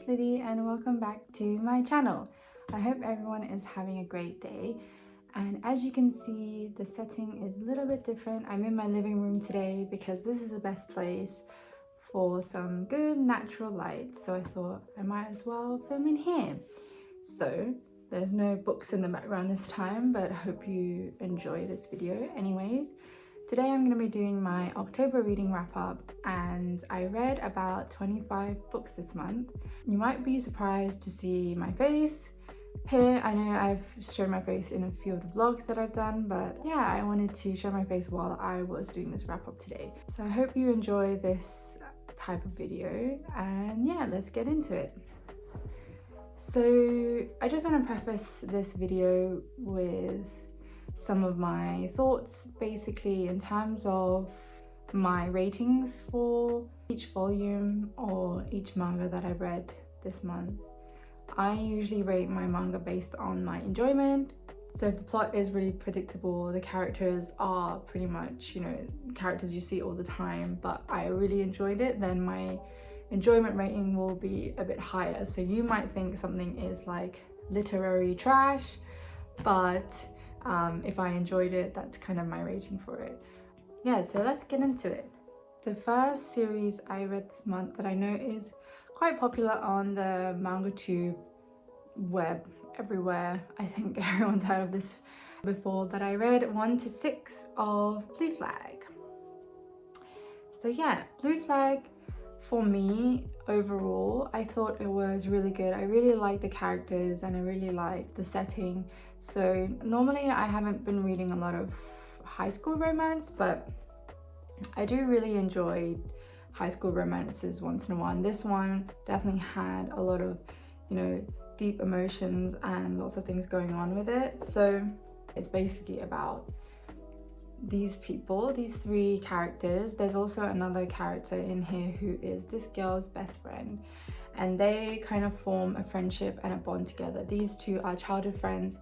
Lily and welcome back to my channel. I hope everyone is having a great day, and as you can see the setting is a little bit different. I'm in my living room today because this is the best place for some good natural light, so I thought I might as well film in here. So there's no books in the background this time, but I hope you enjoy this video anyways. Today I'm going to be doing my October reading wrap up, and I read about 25 books this month. You might be surprised to see my face here. I know I've shown my face in a few of the vlogs that I've done, but yeah, I wanted to show my face while I was doing this wrap up today. So I hope you enjoy this type of video, and yeah, let's get into it. So I just want to preface this video with some of my thoughts basically in terms of my ratings for each volume or each manga that I've read this month. I usually rate my manga based on my enjoyment. So if the plot is really predictable, the characters are pretty much, you know, characters you see all the time, but I really enjoyed it, then my enjoyment rating will be a bit higher. So you might think something is like literary trash, but if I enjoyed it, that's kind of my rating for it. Yeah, so let's get into it. The first series I read this month that I know is quite popular on the manga tube web everywhere. I think everyone's heard of this before, but I read 1 to 6 of Blue Flag. So yeah, Blue Flag for me overall, I thought it was really good. I really liked the characters and I really liked the setting. So normally I haven't been reading a lot of high school romance, but I do really enjoy high school romances once in a while. And this one definitely had a lot of, you know, deep emotions and lots of things going on with it. So it's basically about these people, these 3 characters. There's also another character in here who is this girl's best friend, and they kind of form a friendship and a bond together. These 2 are childhood friends,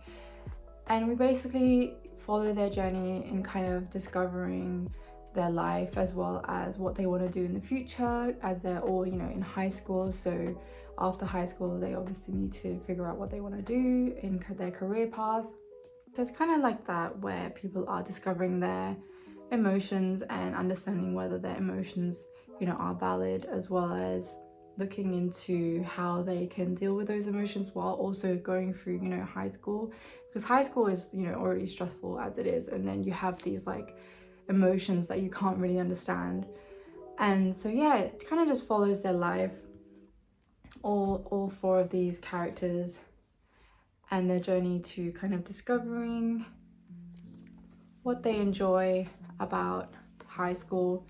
and we basically follow their journey in kind of discovering their life as well as what they want to do in the future, as they're all, you know, in high school. So after high school they obviously need to figure out what they want to do in their career path. So it's kind of like that, where people are discovering their emotions and understanding whether their emotions, you know, are valid, as well as looking into how they can deal with those emotions while also going through, you know, high school. Because high school is, you know, already stressful as it is, and then you have these like emotions that you can't really understand. And so yeah, it kind of just follows their life, all 4 of these characters, and their journey to kind of discovering what they enjoy about high school,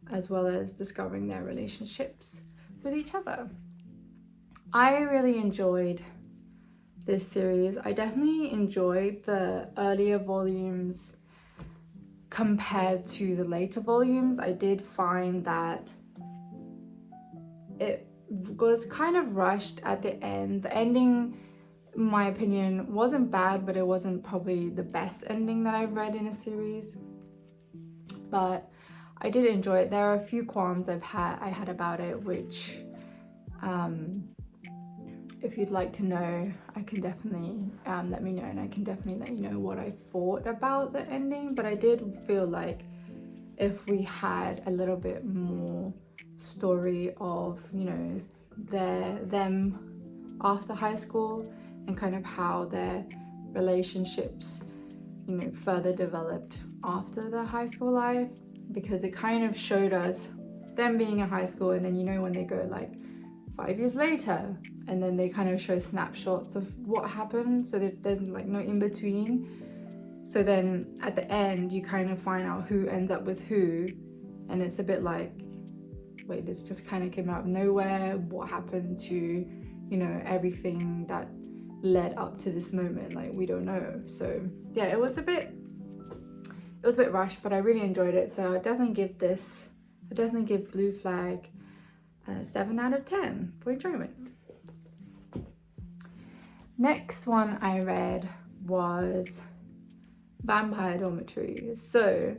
as well as discovering their relationships with each other. I really enjoyed this series. I definitely enjoyed the earlier volumes compared to the later volumes. I did find that it was kind of rushed at the end. The ending, in my opinion, wasn't bad, but it wasn't probably the best ending that I've read in a series. But I did enjoy it. There are a few qualms I had about it, which if you'd like to know, I can definitely let me know, and I can definitely let you know what I thought about the ending. But I did feel like if we had a little bit more story of, you know, them after high school, and kind of how their relationships, you know, further developed after their high school life, because it kind of showed us them being in high school, and then, you know, when they go like 5 years later, and then they kind of show snapshots of what happened, so that there's like no in between. So then at the end you kind of find out who ends up with who, and it's a bit like, wait, this just kind of came out of nowhere. What happened to, you know, everything that led up to this moment? Like, we don't know. So yeah, it was a bit rushed, but I really enjoyed it. So I definitely give Blue Flag 7 out of 10 for enjoyment. Next one I read was Vampire Dormitory. So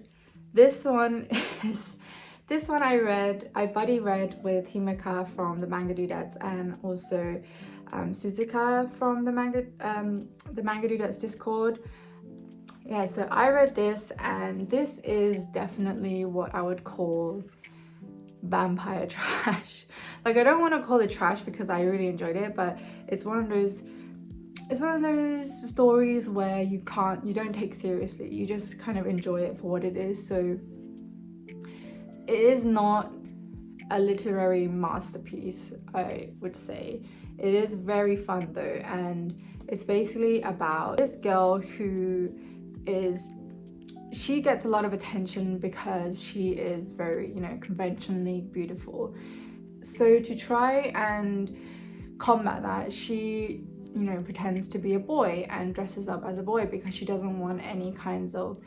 this one is This one I buddy read with Himeka from the Manga Dudettes and also Suzuka from the Manga Dudettes Discord. Yeah, so I read this, and this is definitely what I would call vampire trash. Like, I don't want to call it trash because I really enjoyed it, but it's one of those stories where you don't take seriously, you just kind of enjoy it for what it is. So it is not a literary masterpiece, I would say. It is very fun though, and it's basically about this girl who she gets a lot of attention because she is very, conventionally beautiful. So to try and combat that, she pretends to be a boy and dresses up as a boy because she doesn't want any kinds of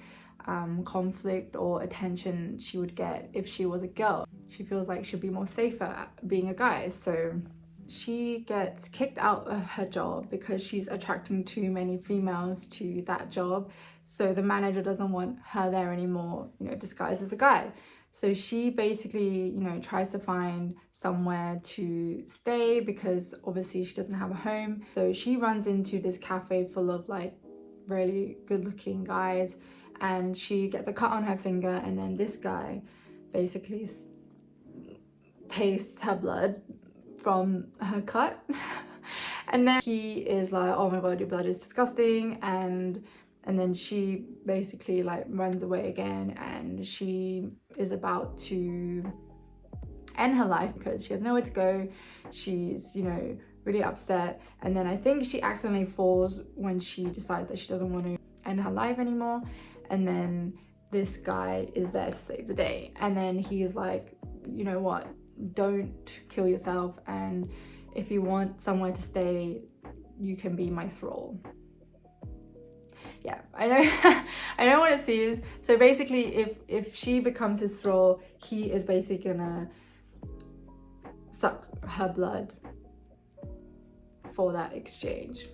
conflict or attention she would get if she was a girl. She feels like she'd be more safer being a guy. So she gets kicked out of her job because she's attracting too many females to that job. So the manager doesn't want her there anymore, disguised as a guy. So she basically, tries to find somewhere to stay because obviously she doesn't have a home. So she runs into this cafe full of like really good looking guys, and she gets a cut on her finger, and then this guy basically tastes her blood from her cut. And then he is like, oh my god, your blood is disgusting, and then she basically like runs away again, and she is about to end her life because she has nowhere to go. She's really upset, and then I think she accidentally falls when she decides that she doesn't want to end her life anymore, and then this guy is there to save the day. And then he is like, you know what, don't kill yourself, and if you want somewhere to stay, you can be my thrall. Yeah, I know. I know what it seems. So basically, if she becomes his thrall, he is basically gonna suck her blood for that exchange.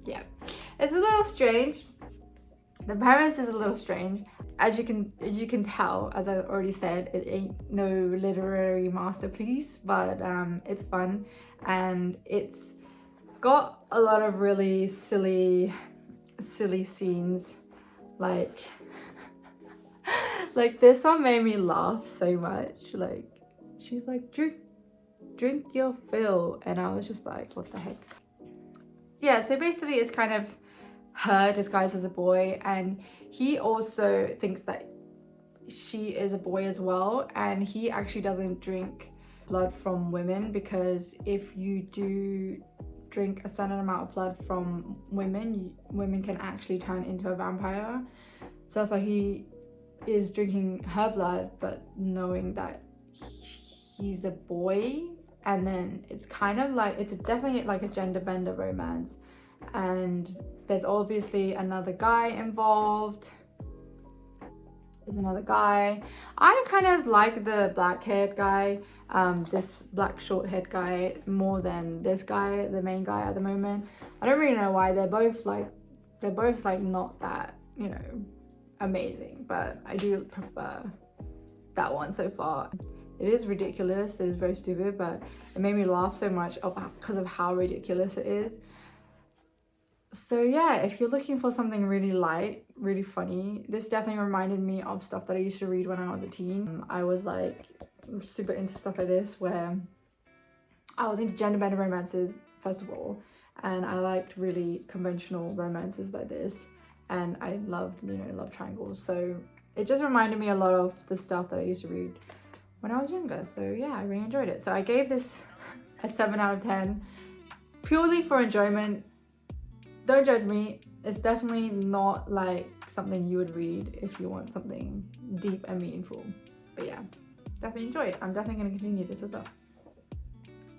Yeah, it's a little strange. The premise is a little strange. As you can tell, as I already said, it ain't no literary masterpiece, but it's fun, and it's got a lot of really silly scenes. Like this one made me laugh so much. Like, she's like, drink your fill, and I was just like, what the heck. Yeah, so basically it's kind of her disguised as a boy, and he also thinks that she is a boy as well, and he actually doesn't drink blood from women, because if you do drink a certain amount of blood from women can actually turn into a vampire. So that's why he is drinking her blood, but knowing that he's a boy. And then it's kind of like, it's definitely like a gender bender romance, and there's obviously another guy involved. There's another guy. I kind of like the black-haired guy, this black short-haired guy, more than this guy, the main guy at the moment. I don't really know why. They're both like not that, amazing, but I do prefer that one so far. It is ridiculous, it is very stupid, but it made me laugh so much because of how ridiculous it is. So yeah, if you're looking for something really light, really funny, this definitely reminded me of stuff that I used to read when I was a teen. I was like super into stuff like this, where I was into gender bender romances first of all, and I liked really conventional romances like this, and I loved, love triangles. So it just reminded me a lot of the stuff that I used to read when I was younger. So yeah, I really enjoyed it. So I gave this a 7 out of 10 purely for enjoyment. Don't judge me. It's definitely not like something you would read if you want something deep and meaningful. But yeah, definitely enjoyed. I'm definitely going to continue this as well.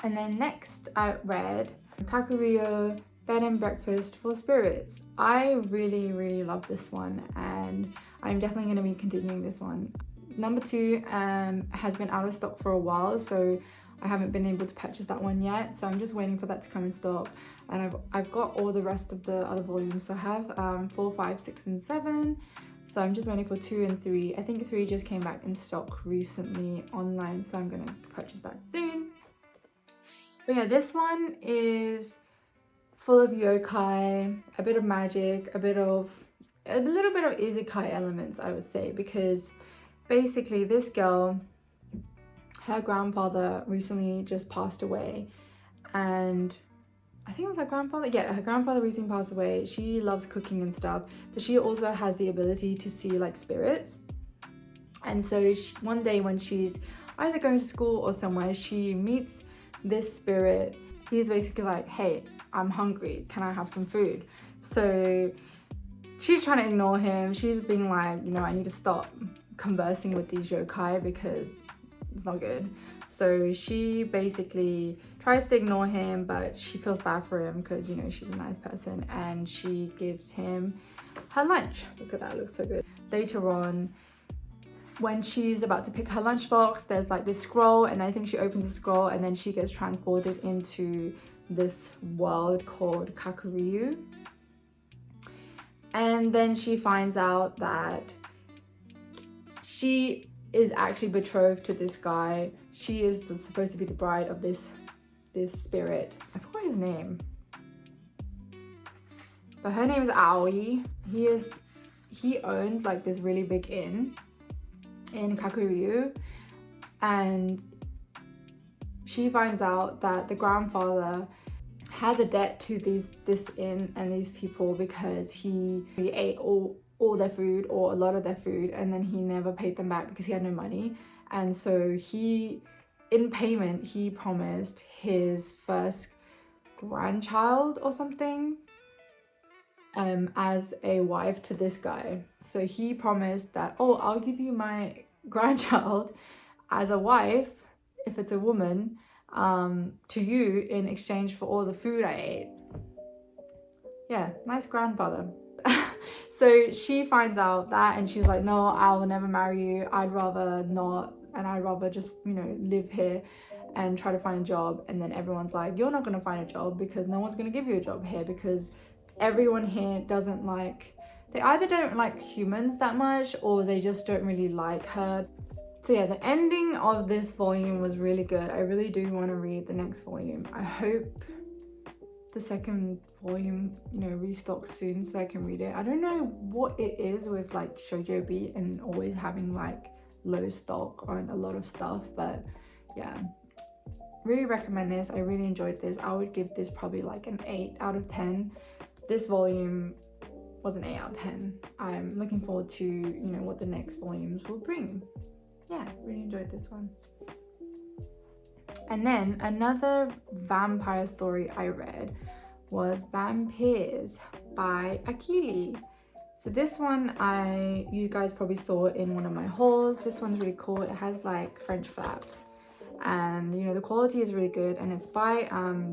And then next I read Kakuriyo, Bed and Breakfast for Spirits. I really, really love this one, and I'm definitely going to be continuing this one. Number 2 has been out of stock for a while, so I haven't been able to purchase that one yet, so I'm just waiting for that to come in stock. And I've got all the rest of the other volumes. So I have 4, 5, 6 and 7. So I'm just waiting for 2 and 3. I think 3 just came back in stock recently online, so I'm gonna purchase that soon. But yeah, this one is full of yokai, a bit of magic, a little bit of isekai elements, I would say, because basically this girl, her grandfather recently just passed away, and I think it was her grandfather. Yeah, her grandfather recently passed away. She loves cooking and stuff, but she also has the ability to see like spirits. And so one day when she's either going to school or somewhere, she meets this spirit. He's basically like, hey, I'm hungry, can I have some food? So she's trying to ignore him. She's being like, you know, I need to stop conversing with these yokai because it's not good. So she basically tries to ignore him, but she feels bad for him because, you know, she's a nice person, and she gives him her lunch. Look at that, it looks so good. Later on, when she's about to pick her lunchbox, there's like this scroll, and I think she opens the scroll and then she gets transported into this world called kakuriyo. And then she finds out that she is actually betrothed to this guy. She is supposed to be the bride of this spirit. I forgot his name, but her name is Aoi. He owns like this really big inn in kakuriyo, and she finds out that the grandfather has a debt to this inn and these people because he ate all their food or a lot of their food, and then he never paid them back because he had no money. And so he, in payment, he promised his first grandchild or something as a wife to this guy. So he promised that, oh, I'll give you my grandchild as a wife if it's a woman, to you in exchange for all the food I ate. Yeah, nice grandfather. So she finds out that, and she's like, no, I will never marry you. I'd rather not, and I'd rather just, you know, live here and try to find a job. And then everyone's like, you're not going to find a job because no one's going to give you a job here, because everyone here doesn't like, they either don't like humans that much or they just don't really like her. So yeah, the ending of this volume was really good. I really do want to read the next volume. I hope the second volume, you know, restocks soon so I can read it. I don't know what it is with like shoujo beat and always having like low stock on a lot of stuff, but yeah, really recommend this. I really enjoyed this. I would give this probably like an 8 out of 10. This volume was an 8 out of 10. I'm looking forward to, you know, what the next volumes will bring. Yeah, really enjoyed this one. And then another vampire story I read was Vampeerz by Akili. So this one you guys probably saw in one of my hauls. This one's really cool. It has like French flaps, and you know, the quality is really good, and it's by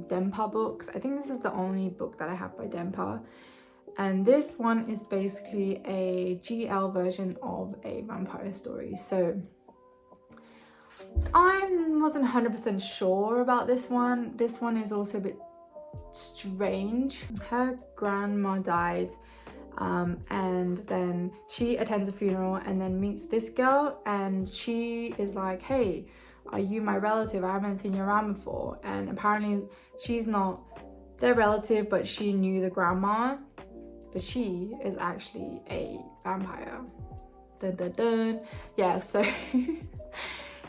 Dempa Books. I think this is the only book that I have by Dempa, and this one is basically a GL version of a vampire story. So I wasn't 100% sure about this one. This one is also a bit strange. Her grandma dies, and then she attends a funeral and then meets this girl, and she is like, hey, are you my relative? I haven't seen you around before. And apparently she's not their relative, but she knew the grandma, but she is actually a vampire. Dun dun dun. Yeah, so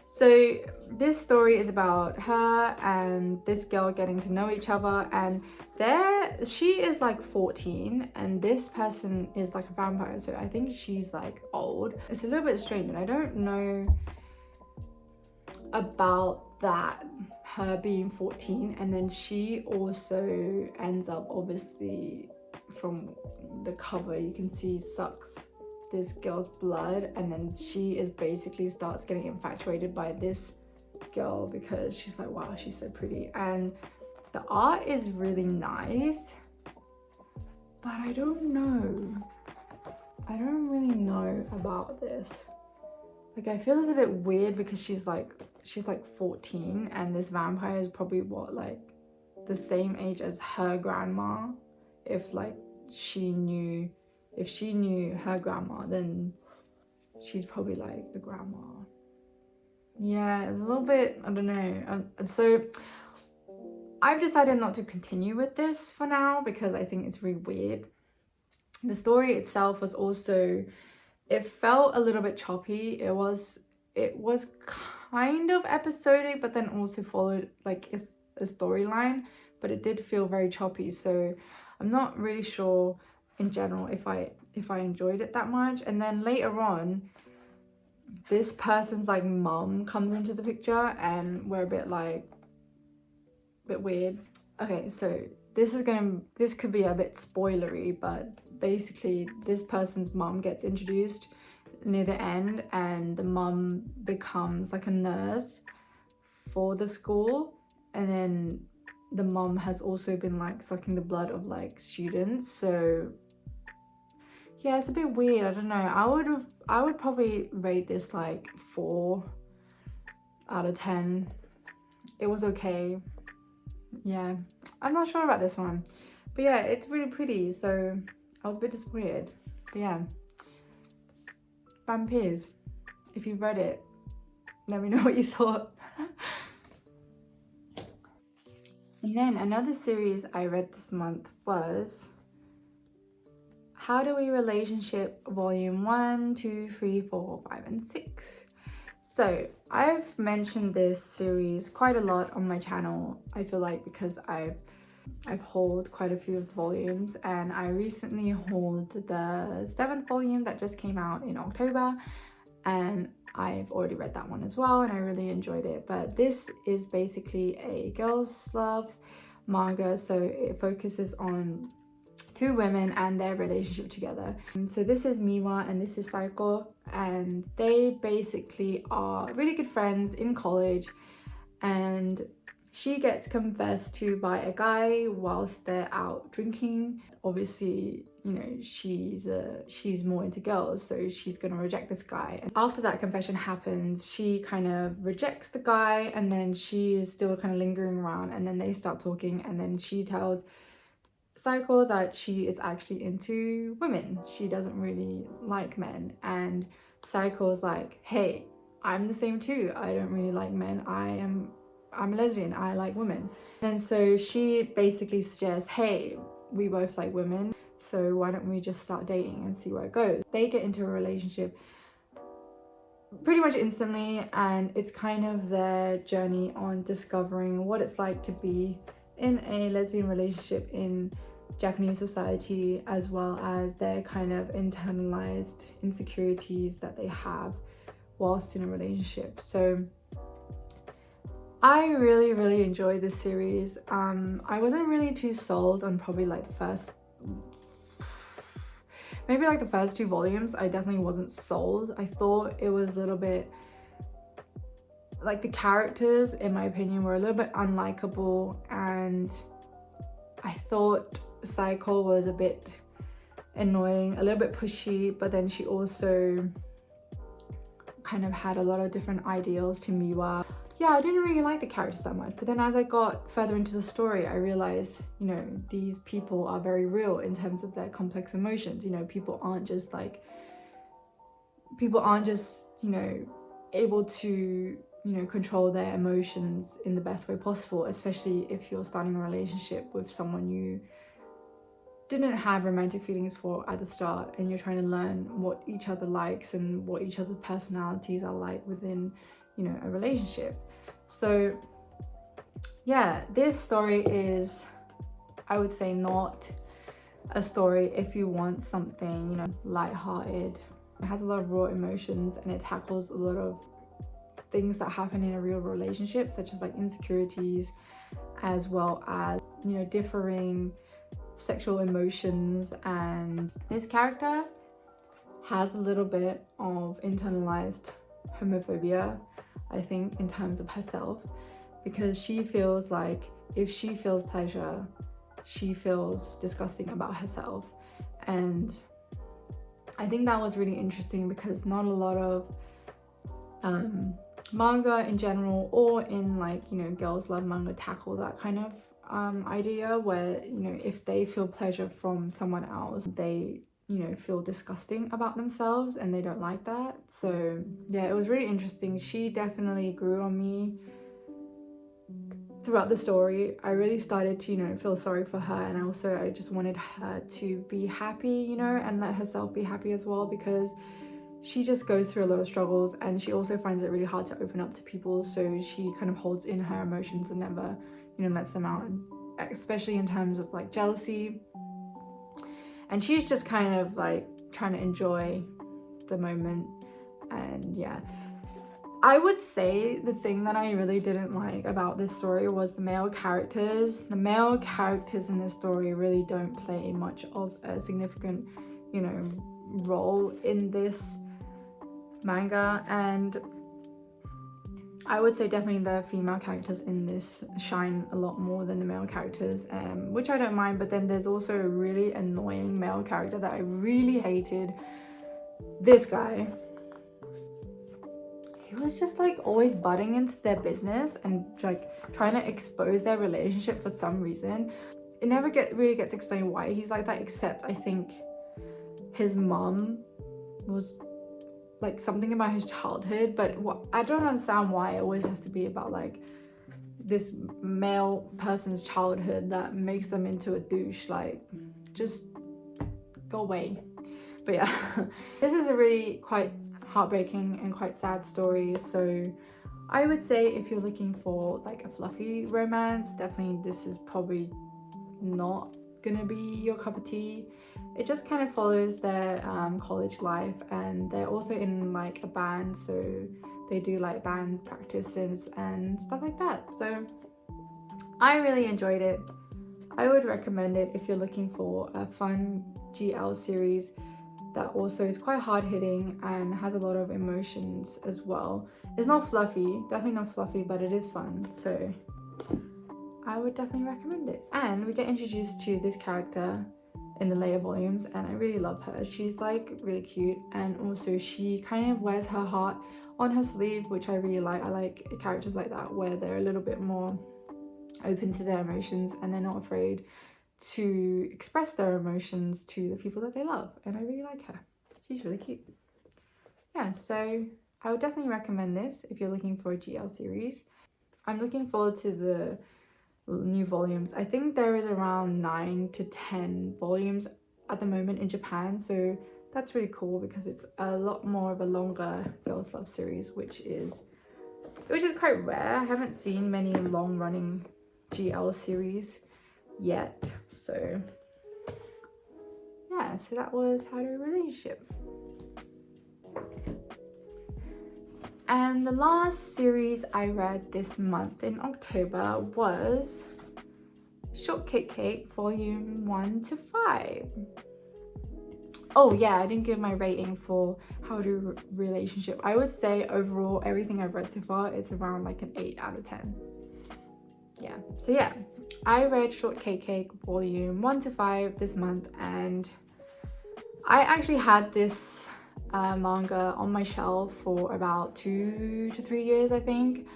so this story is about her and this girl getting to know each other, and she is like 14 and this person is like a vampire, so I think she's like old. It's a little bit strange, and I don't know about that, her being 14, and then she also ends up, obviously from the cover you can see, sucks this girl's blood, and then she is basically starts getting infatuated by this girl because she's like, wow, she's so pretty, and the art is really nice, but I don't really know about this. Like, I feel it's a bit weird because she's like 14 and this vampire is probably what, like the same age as her grandma, if like she knew if she knew her grandma, then she's probably like a grandma. Yeah, it's a little bit, I don't know. So I've decided not to continue with this for now because I think it's really weird. The story itself was also, it felt a little bit choppy. It was kind of episodic, but then also followed like a storyline, but it did feel very choppy. So I'm not really sure in general if I enjoyed it that much. And then later on, this person's like mom comes into the picture and we're a bit weird. Okay, so this could be a bit spoilery, but basically this person's mom gets introduced near the end, and the mom becomes like a nurse for the school, and then the mom has also been like sucking the blood of like students. So yeah, it's a bit weird. I don't know. I would probably rate this like 4 out of 10. It was okay. Yeah, I'm not sure about this one, but yeah, it's really pretty, so I was a bit disappointed. But yeah, Vampeerz, if you've read it, let me know what you thought. And then another series I read this month was How Do We Relationship Volume 1, 2, 3, 4, 5, and 6. So I've mentioned this series quite a lot on my channel, I feel like, because I've hauled quite a few of the volumes, and I recently hauled the 7th volume that just came out in October, and I've already read that one as well, and I really enjoyed it. But this is basically a girls' love manga, so it focuses on 2 women and their relationship together. So this is Miwa and this is Saiko, and they basically are really good friends in college, and she gets confessed to by a guy whilst they're out drinking. Obviously, you know, she's more into girls, so she's gonna reject this guy. And after that confession happens, she kind of rejects the guy, and then she is still kind of lingering around, and then they start talking, and then she tells Saiko that she is actually into women. She doesn't really like men, and Saiko's like, hey, I'm the same too. I don't really like men. I'm a lesbian. I like women. And so she basically suggests, hey, we both like women, so why don't we just start dating and see where it goes. They get into a relationship pretty much instantly, and it's kind of their journey on discovering what it's like to be in a lesbian relationship in Japanese society, as well as their kind of internalized insecurities that they have whilst in a relationship. So I really enjoyed this series. I wasn't really too sold on probably like the first 2 volumes. I definitely wasn't sold. I thought it was a little bit like, the characters, in my opinion, were a little bit unlikable, and I thought Saiko was a bit annoying, a little bit pushy, but then she also kind of had a lot of different ideals to Miwa. Yeah, I didn't really like the characters that much, but then as I got further into the story, I realized, you know, these people are very real in terms of their complex emotions. You know, people aren't just, you know, able to, you know, control their emotions in the best way possible, especially if you're starting a relationship with someone you didn't have romantic feelings for at the start, and you're trying to learn what each other likes and what each other's personalities are like within, you know, a relationship. So yeah, this story is, I would say, not a story if you want something, you know, lighthearted. It has a lot of raw emotions, and it tackles a lot of things that happen in a real relationship, such as like insecurities, as well as, you know, differing sexual emotions. And this character has a little bit of internalized homophobia, I think, in terms of herself, because she feels like if she feels pleasure, she feels disgusting about herself. And I think that was really interesting, because not a lot of manga in general, or in like, you know, girls love manga, tackle that kind of idea where, you know, if they feel pleasure from someone else, they you know, feel disgusting about themselves and they don't like that. So yeah, it was really interesting. She definitely grew on me throughout the story. I really started to, you know, feel sorry for her, and I just wanted her to be happy, you know, and let herself be happy as well, because she just goes through a lot of struggles, and she also finds it really hard to open up to people. So she kind of holds in her emotions and never, you know, lets them out, especially in terms of like jealousy. And she's just kind of like trying to enjoy the moment. And yeah, I would say the thing that I really didn't like about this story was the male characters. The male characters in this story really don't play much of a significant, you know, role in this manga. And I would say definitely the female characters in this shine a lot more than the male characters, which I don't mind. But then there's also a really annoying male character that I really hated. This guy. He was just like always butting into their business and like trying to expose their relationship for some reason. It never really gets explained why he's like that, except I think his mom was like something about his childhood, but I don't understand why it always has to be about like this male person's childhood that makes them into a douche. Like, just go away. But yeah, this is a really quite heartbreaking and quite sad story. So I would say if you're looking for like a fluffy romance, definitely this is probably not gonna be your cup of tea. It just kind of follows their college life, and they're also in like a band, so they do like band practices and stuff like that. So I really enjoyed it. I would recommend it if you're looking for a fun GL series that also is quite hard-hitting and has a lot of emotions as well. It's not fluffy, definitely not fluffy, but it is fun, so I would definitely recommend it. And we get introduced to this character in the later volumes, and I really love her. She's like really cute, and also she kind of wears her heart on her sleeve, which I really like. I like characters like that where they're a little bit more open to their emotions and they're not afraid to express their emotions to the people that they love, and I really like her. She's really cute. Yeah, so I would definitely recommend this if you're looking for a GL series. I'm looking forward to the new volumes. I think there is around 9 to 10 volumes at the moment in Japan, so that's really cool because it's a lot more of a longer girls love series, which is quite rare. I haven't seen many long running GL series yet. So yeah, so that was How to Relationship. And the last series I read this month in October was Shortcake volume 1 to 5. Oh yeah, I didn't give my rating for How to Relationship. I would say overall everything I've read so far, it's around like an 8 out of 10. Yeah, so yeah, I read Shortcake volume 1 to 5 this month, and I actually had this manga on my shelf for about 2 to 3 years, I think,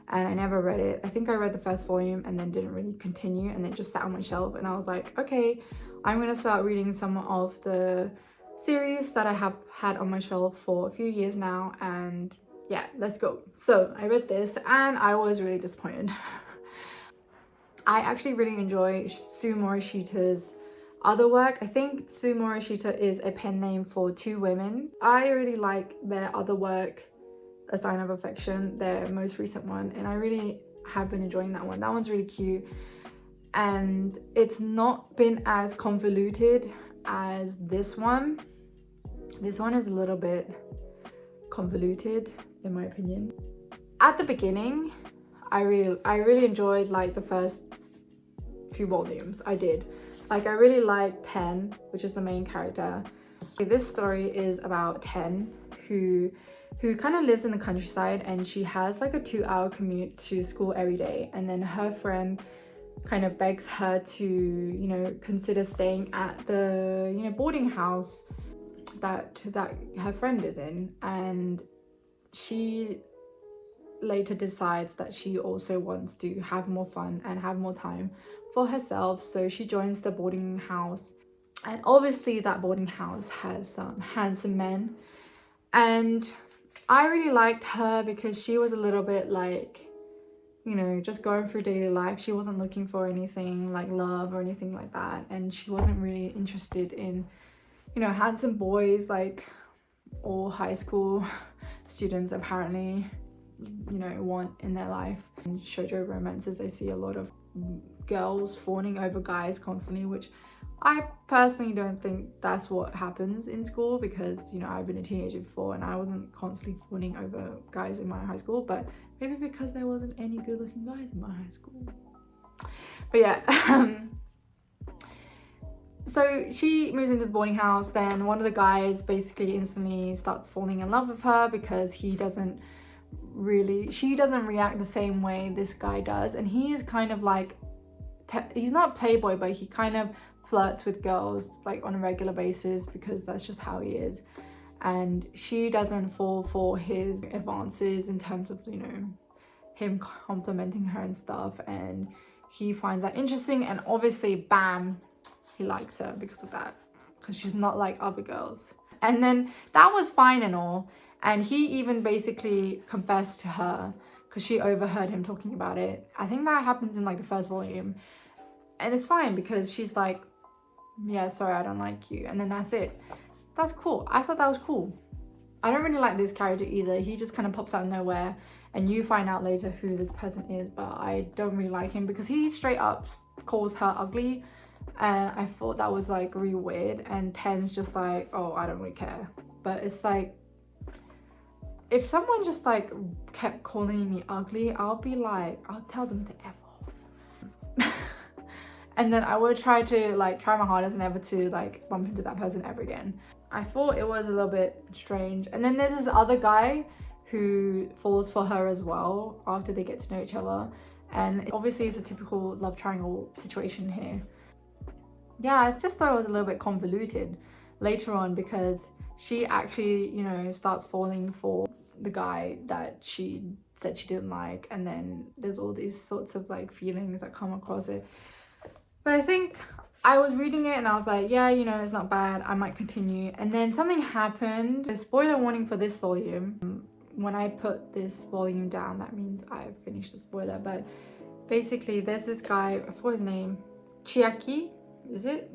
and I never read it. I think I read the first volume and then didn't really continue, and it just sat on my shelf, and I was like, okay, I'm gonna start reading some of the series that I have had on my shelf for a few years now, and yeah, let's go. So I read this and I was really disappointed. I actually really enjoy Sue Morishita's other work. I think Sue Morishita is a pen name for 2 women. I really like their other work, A Sign of Affection, their most recent one, and I really have been enjoying that one. That one's really cute, and it's not been as convoluted as this one. This one is a little bit convoluted in my opinion. At the beginning, I really enjoyed like the first few volumes. I did. Like, I really liked Ten, which is the main character. This story is about Ten, who kind of lives in the countryside, and she has like a 2-hour commute to school every day, and then her friend kind of begs her to, you know, consider staying at the, you know, boarding house that her friend is in, and she later decides that she also wants to have more fun and have more time for herself, so she joins the boarding house And obviously that boarding house has some handsome men, and I really liked her because she was a little bit like, you know, just going through daily life. She wasn't looking for anything like love or anything like that, and she wasn't really interested in, you know, handsome boys like all high school students apparently, you know, want in their life. In shoujo romances, I see a lot of girls fawning over guys constantly, which I personally don't think that's what happens in school, because, you know, I've been a teenager before and I wasn't constantly fawning over guys in my high school, but maybe because there wasn't any good looking guys in my high school. But yeah, so she moves into the boarding house. Then one of the guys basically instantly starts falling in love with her because she doesn't react the same way this guy does, and he is kind of like, he's not playboy, but he kind of flirts with girls like on a regular basis because that's just how he is. And she doesn't fall for his advances in terms of, you know, him complimenting her and stuff, and he finds that interesting, and obviously bam, he likes her because of that, because she's not like other girls. And then that was fine and all, and he even basically confessed to her because she overheard him talking about it. I think that happens in like the first volume, and it's fine because she's like, yeah, sorry, I don't like you, and then that's it. That's cool. I thought that was cool. I don't really like this character either. He just kind of pops out of nowhere and you find out later who this person is, but I don't really like him because he straight up calls her ugly, and I thought that was like really weird. And Ten's just like, oh, I don't really care. But it's like, if someone just like kept calling me ugly, I'll be like, I'll tell them to F off. And then I would try my hardest never to like bump into that person ever again. I thought it was a little bit strange. And then there's this other guy who falls for her as well after they get to know each other, and obviously it's a typical love triangle situation here. Yeah, I just thought it was a little bit convoluted later on, because she actually, you know, starts falling for the guy that she said she didn't like, and then there's all these sorts of like feelings that come across it. But I think I was reading it and I was like, yeah, you know, it's not bad, I might continue. And then something happened. A spoiler warning for this volume. When I put this volume down, that means I've finished the spoiler. But basically there's this guy, I forgot his name, Chiaki, is it?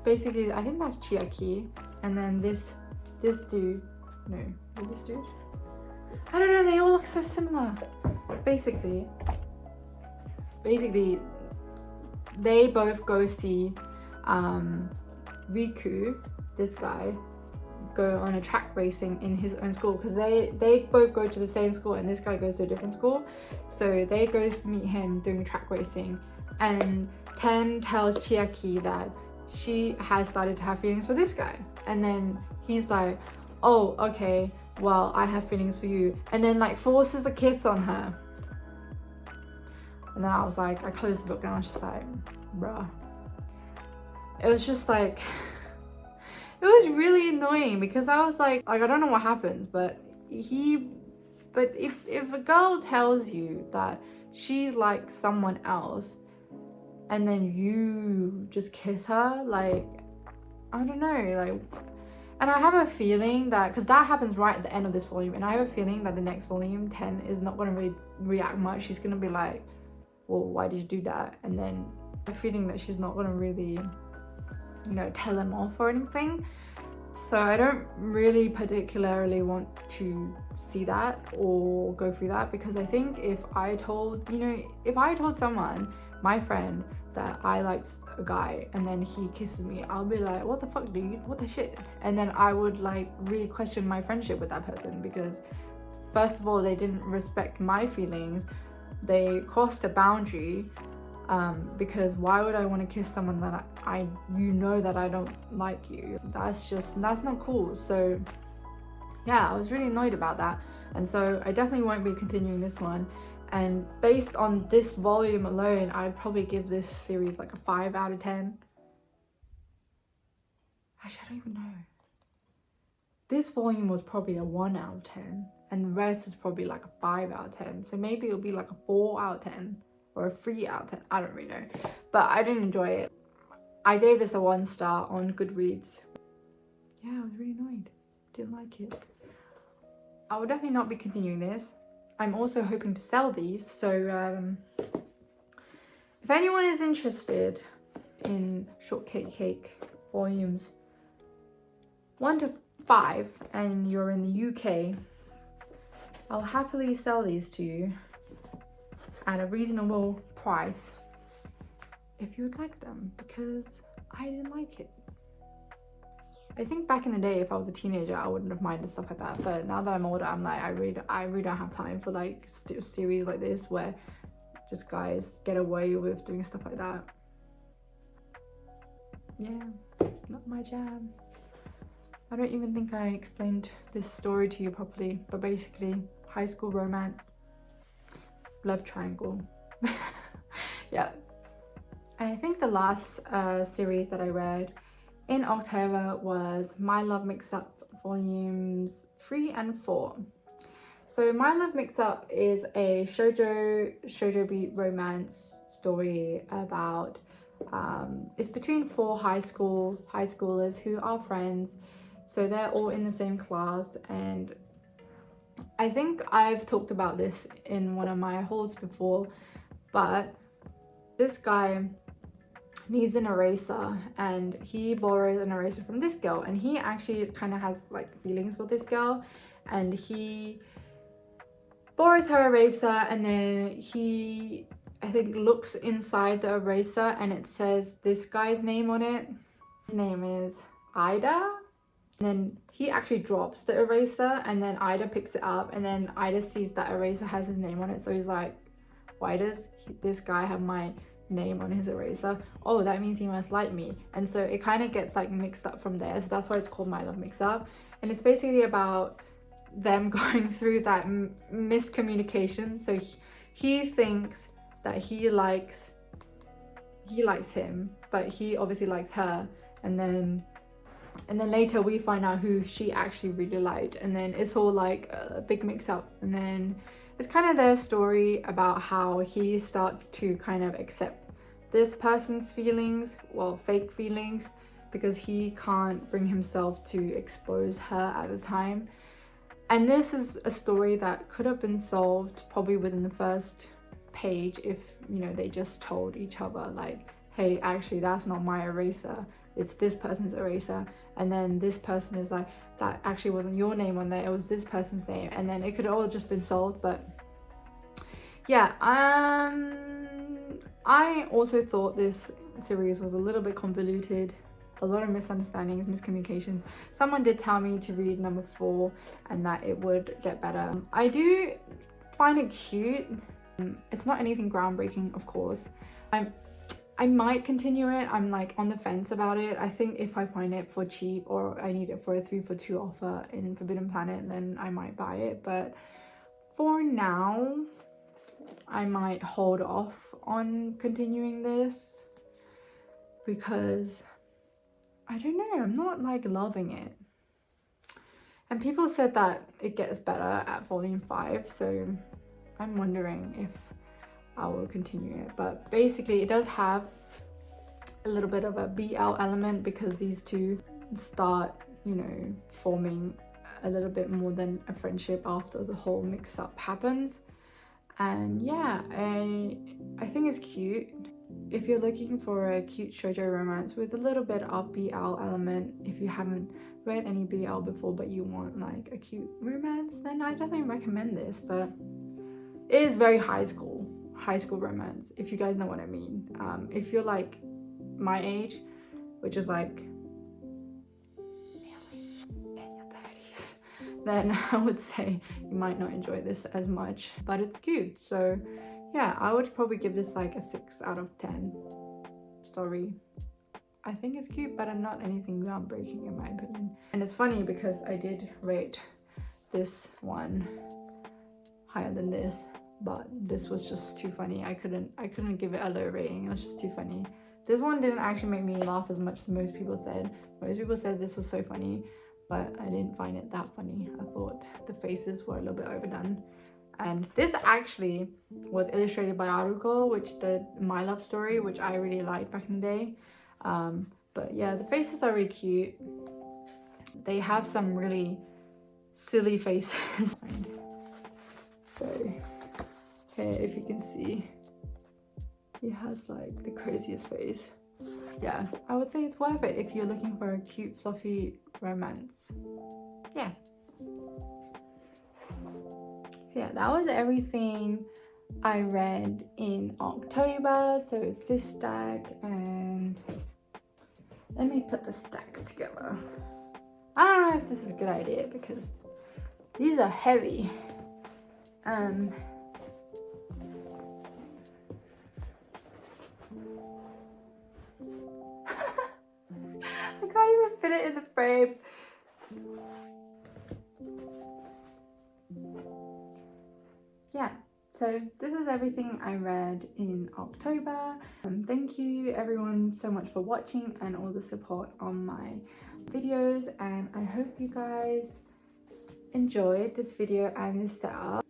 Basically, I think that's Chiaki. And then this dude, no, is this dude? I don't know, they all look so similar. Basically, they both go see Riku, this guy, go on a track racing in his own school, because they both go to the same school and this guy goes to a different school. So they go to meet him doing track racing, and Ten tells Chiaki that she has started to have feelings for this guy, and then he's like, oh, okay, well, I have feelings for you, and then like forces a kiss on her. And then I was like, I closed the book and I was just like, bruh. It was just like, it was really annoying, because I was like I don't know what happens, but if a girl tells you that she likes someone else and then you just kiss her, like, I don't know, like, and I have a feeling that, because that happens right at the end of this volume, and I have a feeling that the next volume, 10, is not going to react much. She's going to be like, well, why did you do that? And then I'm feeling that she's not going to really, you know, tell him off or anything. So I don't really particularly want to see that or go through that, because I think if I told someone, my friend, that I liked a guy and then he kisses me, I'll be like, what the fuck, dude? What the shit? And then I would like really question my friendship with that person, because first of all, they didn't respect my feelings. They crossed a boundary, because why would I want to kiss someone that you know that I don't like you? That's not cool. So yeah, I was really annoyed about that, and so I definitely won't be continuing this one. And based on this volume alone, I'd probably give this series like a 5 out of 10. Actually, I don't even know. This volume was probably a 1 out of 10, and the rest is probably like a 5 out of 10. So maybe it'll be like a 4 out of 10 or a 3 out of 10. I don't really know, but I didn't enjoy it. I gave this a 1 star on Goodreads. Yeah, I was really annoyed. Didn't like it. I will definitely not be continuing this. I'm also hoping to sell these, so if anyone is interested in Shortcake Cake volumes 1 to 5 and you're in the UK, I'll happily sell these to you at a reasonable price if you would like them, because I didn't like it. I think back in the day, if I was a teenager, I wouldn't have minded stuff like that, but now that I'm older, I'm like, I really don't have time for like a series like this where just guys get away with doing stuff like that. Yeah, not my jam. I don't even think I explained this story to you properly, but basically, high school romance, love triangle. Yeah. I think the last series that I read in October was My Love Mix-Up volumes 3 and 4. So My Love Mix-Up is a shoujo beat romance story about it's between 4 high schoolers who are friends. So they're all in the same class, and I think I've talked about this in one of my hauls before, but this guy needs an eraser and he borrows an eraser from this girl, and he actually kind of has like feelings for this girl, and he borrows her eraser, and then he, I think, looks inside the eraser and it says this guy's name on it. His name is Ida. And then he actually drops the eraser, and then Ida picks it up, and then Ida sees that eraser has his name on it, so he's like, why does this guy have my name on his eraser? Oh, that means he must like me. And so it kind of gets like mixed up from there, so that's why it's called My Love Mix-Up. And it's basically about them going through that miscommunication. So he thinks that he likes him, but he obviously likes her, and then later we find out who she actually really liked, and then it's all like a big mix-up. And then it's kind of their story about how he starts to kind of accept this person's feelings, well, fake feelings, because he can't bring himself to expose her at the time. And this is a story that could have been solved probably within the first page if, you know, they just told each other like, hey, actually that's not my eraser, it's this person's eraser. And then this person is like, that actually wasn't your name on there, it was this person's name. And then it could all just been solved. But yeah, I also thought this series was a little bit convoluted, a lot of misunderstandings, miscommunications. Someone did tell me to read number 4 and that it would get better. I do find it cute. It's not anything groundbreaking, of course. I might continue it. I'm like on the fence about it. I think if I find it for cheap, or I need it for a 3 for 2 offer in Forbidden Planet, then I might buy it. But for now, I might hold off on continuing this because I don't know, I'm not like loving it. And people said that it gets better at volume 5, so I'm wondering if I will continue it. But basically it does have a little bit of a BL element because these two start, you know, forming a little bit more than a friendship after the whole mix-up happens. And yeah, I think it's cute. If you're looking for a cute shoujo romance with a little bit of BL element, if you haven't read any BL before but you want like a cute romance, then I definitely recommend this. But it is very high school romance, if you guys know what I mean. If you're like my age, which is like in your 30s, then I would say you might not enjoy this as much, but it's cute. So yeah, I would probably give this like a 6 out of 10. Sorry, I think it's cute, but I'm not anything groundbreaking in my opinion. And it's funny because I did rate this one higher than this, but this was just too funny. I couldn't give it a low rating. It was just too funny. This one didn't actually make me laugh as much as most people said. Most people said this was so funny, but I didn't find it that funny. I thought the faces were a little bit overdone. And this actually was illustrated by Aruko, which did My Love Story, which I really liked back in the day. But yeah, the faces are really cute. They have some really silly faces. So here, if you can see, he has like the craziest face. Yeah, I would say it's worth it if you're looking for a cute fluffy romance. Yeah. So yeah, that was everything I read in October. So it's this stack, and let me put the stacks together. I don't know if this is a good idea because these are heavy. I can't even fit it in the frame. Yeah, so this is everything I read in October. Thank you everyone so much for watching and all the support on my videos, and I hope you guys enjoyed this video and this setup.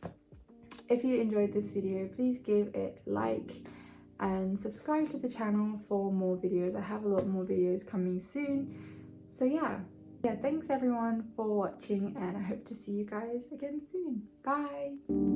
If you enjoyed this video, please give it a like and subscribe to the channel for more videos. I have a lot more videos coming soon. So yeah, thanks everyone for watching, and I hope to see you guys again soon. Bye.